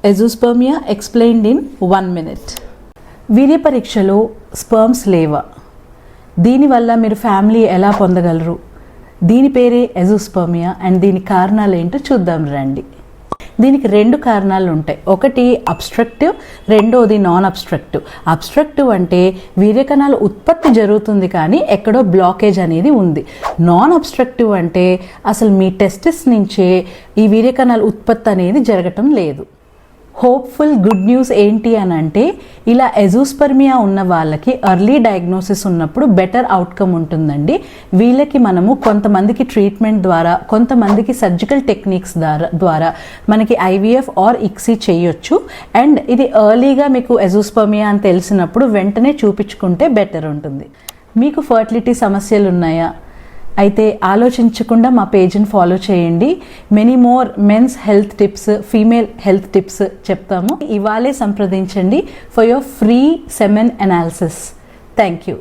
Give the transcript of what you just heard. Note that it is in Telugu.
Azoospermia explained in 1 minute. వీర్య పరీక్షలో స్పర్మ్స్ లేవా? దీనివల్ల మీరు ఫ్యామిలీ ఎలా పొందగలరు? దీని పేరే ఎజోస్పర్మియా అండ్ దీని కారణాలు ఏంటో చూద్దాం రండి. దీనికి 2 కారణాలు ఉంటాయి. ఒకటి అబ్స్ట్రక్టివ్, రెండోది నాన్ అబ్స్ట్రక్టివ్. అబ్స్ట్రక్టివ్ అంటే వీర్యకణాల ఉత్పత్తి జరుగుతుంది కానీ ఎక్కడో బ్లాకేజ్ అనేది ఉంది. నాన్ అబ్స్ట్రక్టివ్ అంటే అసలు మీ టెస్టిస్ నుంచే ఈ వీర్యకణాల ఉత్పత్తి అనేది జరగటం లేదు. హోప్ఫుల్ గుడ్ న్యూస్ ఏంటి అని అంటే ఇలా ఎజోస్పర్మియా ఉన్న వాళ్ళకి ఎర్లీ డయాగ్నోసిస్ ఉన్నప్పుడు బెటర్ అవుట్కమ్ ఉంటుందండి. వీళ్ళకి మనము కొంతమందికి ట్రీట్మెంట్ ద్వారా, కొంతమందికి సర్జికల్ టెక్నిక్స్ ద్వారా మనకి ఐవీఎఫ్ ఆర్ ఇక్సీ చేయొచ్చు. అండ్ ఇది ఎర్లీగా మీకు ఎజోస్పర్మియా అని తెలిసినప్పుడు వెంటనే చూపించుకుంటే బెటర్ ఉంటుంది. మీకు ఫర్టిలిటీ సమస్యలు ఉన్నాయా? అయితే ఆలోచించకుండా మా పేజ్ని ఫాలో చేయండి. Many more men's health tips, female health tips చెప్తాము. ఇవాళే సంప్రదించండి for your free semen analysis. Thank you.